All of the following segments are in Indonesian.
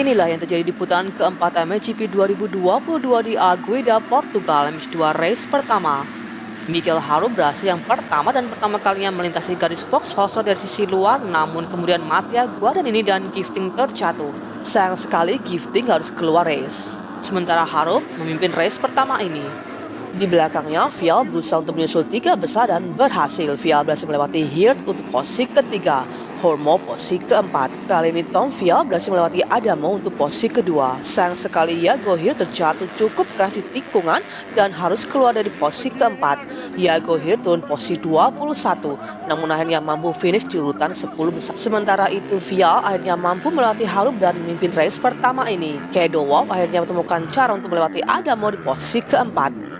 Inilah yang terjadi di putaran keempat MotoGP 2022 di Agueda, Portugal, MS2 race pertama. Michael Harub berhasil yang pertama dan pertama kalinya melintasi garis Vauxhall dari sisi luar, namun kemudian Mattia Guadagnini dan Gifting terjatuh. Sayang sekali Gifting harus keluar race. Sementara Harub memimpin race pertama ini. Di belakangnya, Vial berusaha untuk menyusul tiga besar dan berhasil. Vial berhasil melewati Hirt untuk posisi ketiga, Hormo posisi keempat. Kali ini Tom Vial berhasil melewati Adamo untuk posisi kedua. Sayang sekali Jago Hirt terjatuh cukup keras di tikungan dan harus keluar dari posisi keempat. Jago Hirt turun posisi 21, namun akhirnya mampu finish di urutan 10 besar. Sementara itu Vial akhirnya mampu melewati Harub dan memimpin race pertama ini. Kado Wolff akhirnya menemukan cara untuk melewati Adamo di posisi keempat.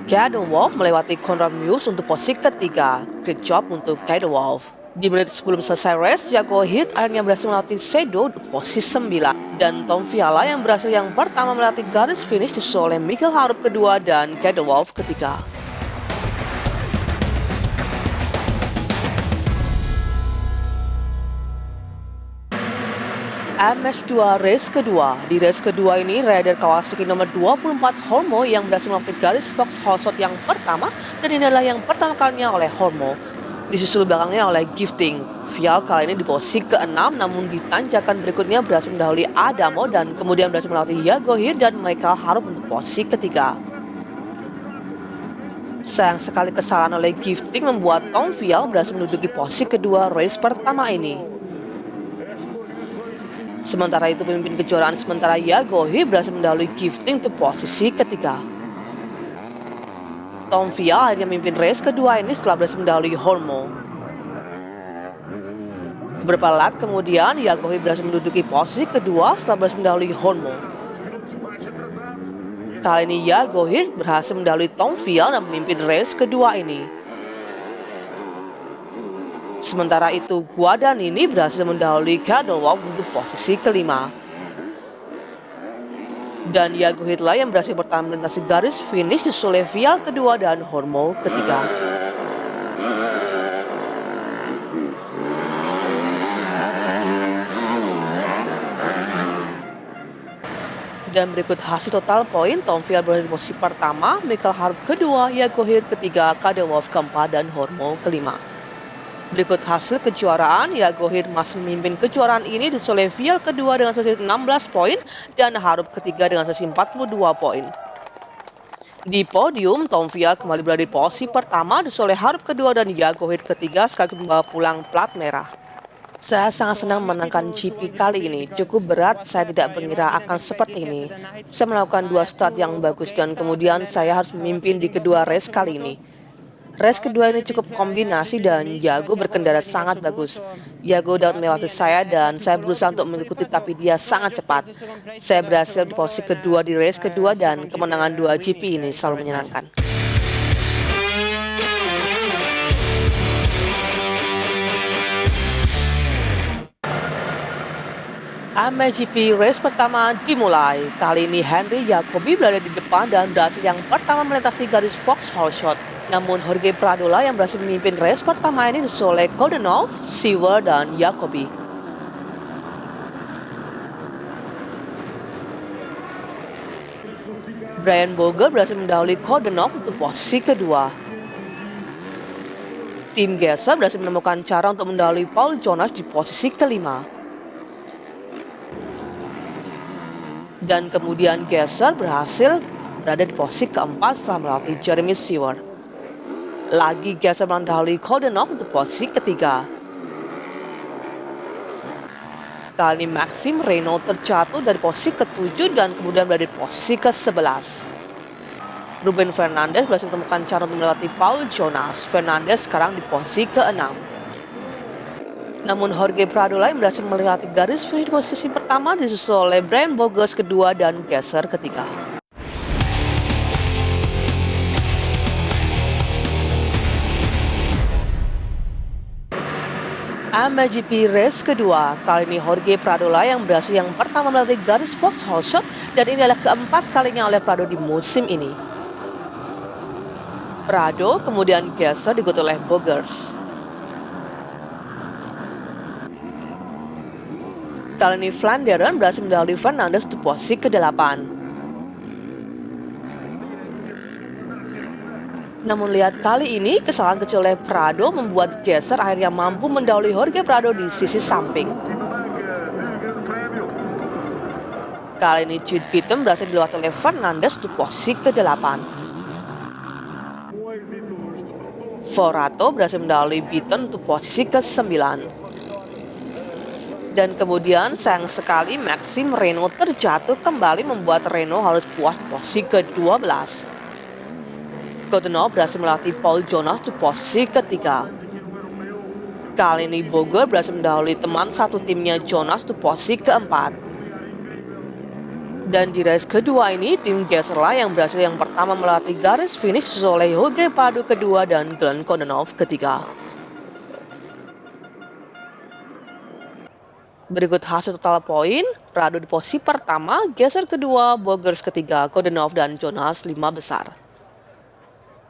Kado Wolff melewati Conrad Mewse untuk posisi ketiga. Great job untuk Kado Wolff. Di menit sebelum selesai race, Jago Hirt akhirnya berhasil melewati Sedo untuk posisi 9. Dan Tom Viala yang berhasil yang pertama melewati garis finish disusul oleh Michael Harub kedua dan Kado Wolff ketiga. MS2 race kedua. Di race kedua ini, rider Kawasaki nomor 24 Hormo yang berhasil melewati garis Vauxhall yang pertama, dan ini adalah yang pertama kalinya oleh Hormo. Disusul belakangnya oleh Gifting. Vial kali ini di posisi ke-6, namun di tanjakan berikutnya berhasil mendahului Adamo dan kemudian berhasil melewati Jago Hirt dan Michael Harub untuk posisi ketiga. Sayang sekali kesalahan oleh Gifting membuat Tom Vial berhasil menduduki posisi kedua race pertama ini. Sementara itu pemimpin kejuaraan sementara Jago Hirt berhasil mendahului Gifting untuk posisi ketiga. Tom Vial akhirnya memimpin race kedua ini setelah berhasil mendahului Hormo. Beberapa lap kemudian Jago Hirt berhasil menduduki posisi kedua setelah berhasil mendahului Hormo. Kali ini Jago Hirt berhasil mendahului Tom Vial dan memimpin race kedua ini. Sementara itu, Guadagnini berhasil mendahului Kado Wolff untuk posisi kelima. Dan Jago Hirt yang berhasil bertahan melintasi garis finish disusul oleh Vial kedua dan Hormo ketiga. Dan berikut hasil total poin, Tom Vial berada di posisi pertama, Michael Harub kedua, Jago Hirt ketiga, Kado Wolff keempat, dan Hormo kelima. Berikut hasil kejuaraan, Jago Hirt masih memimpin kejuaraan ini disusul oleh Vial kedua dengan selisih 16 poin dan Harub ketiga dengan selisih 42 poin. Di podium, Tom Vial kembali berada di posisi pertama disusul oleh Harub kedua dan Jago Hirt ketiga sekaligus membawa pulang plat merah. Saya sangat senang menangkan GP kali ini. Cukup berat, saya tidak mengira akan seperti ini. Saya melakukan 2 start yang bagus dan kemudian saya harus memimpin di kedua race kali ini. Race kedua ini cukup kombinasi dan Jago berkendara sangat bagus. Jago dapat melewati saya dan saya berusaha untuk mengikuti tapi dia sangat cepat. Saya berhasil di posisi kedua di race kedua dan kemenangan 2 GP ini selalu menyenangkan. MotoGP race pertama dimulai. Kali ini Henry Jacobi berada di depan dan berhasil yang pertama melintasi garis Vauxhall. Namun Jorge Prado yang berhasil memimpin race pertama ini disusul oleh Goldenov, Seaver, dan Jacobi. Brian Bogle berhasil mendahului Goldenov untuk posisi kedua. Tim Gesser berhasil menemukan cara untuk mendahului Paul Jonas di posisi kelima. Dan kemudian Gesser berhasil berada di posisi keempat setelah melewati Jeremy Seaver. Lagi Gesser mendahului Goldenov untuk posisi ketiga. Kali ini Maxime Renault terjatuh dari posisi ke-7 dan kemudian berada di posisi ke-11. Ruben Fernandez berhasil menemukan cara untuk melewati Paul Jonas. Fernandez sekarang di posisi ke-6. Namun Jorge Prado yang berhasil melewati garis finish di posisi pertama disusul oleh Brian Bogle kedua dan Gesser ketiga. MotoGP race kedua. Kali ini Jorge Prado yang berhasil yang pertama melewati garis Vauxhall dan ini adalah keempat kalinya oleh Prado di musim ini. Prado kemudian Gesser diikuti oleh Bogers. Kali ini Vlaanderen berhasil mendahului Fernandes di posisi ke-8. Namun lihat kali ini kesalahan kecil oleh Prado membuat Gesser akhirnya mampu mendahului Jorge Prado di sisi samping. Kali ini Jude Beaton berhasil dilewati oleh Fernandes di posisi ke-8. Forato berhasil mendahului Beaton di posisi ke-9. Dan kemudian sayang sekali Maxime Renaux terjatuh kembali membuat Renaux harus puas posisi ke-12. Coudenhove berhasil melatih Paul Jonas di posisi ketiga. Kali ini Bogger berhasil mendahului teman satu timnya Jonas di posisi keempat. Dan di race kedua ini, tim Gesser lah yang berhasil yang pertama melatih garis finish disusul oleh Jorge Prado kedua dan Glenn Coudenhove ketiga. Berikut hasil total poin, Prado di posisi pertama, Gesser kedua, Bogger ketiga, Coudenhove dan Jonas 5 besar.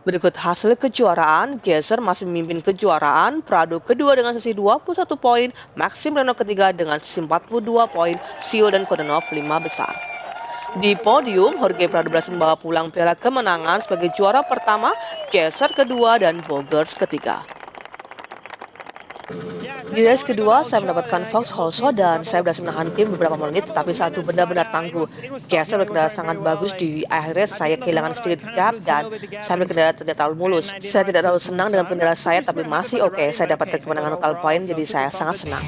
Berikut hasil kejuaraan, Gesser masih memimpin kejuaraan, Prado kedua dengan selisih 21 poin, Maxime Renaux ketiga dengan selisih 42 poin, Sio dan Coudenhove 5 besar. Di podium, Jorge Prado berhasil membawa pulang piala kemenangan sebagai juara pertama, Gesser kedua dan Bogger ketiga. Di race kedua, saya mendapatkan Fox Holso dan saya berhasil menahan tim beberapa menit, tetapi satu benar-benar tangguh. Gesser berkendara sangat bagus di akhir race, saya kehilangan sedikit gap dan saya berkendara tidak terlalu mulus. Saya tidak terlalu senang dengan kendara saya, tapi masih oke. Saya dapatkan kemenangan total poin, jadi saya sangat senang.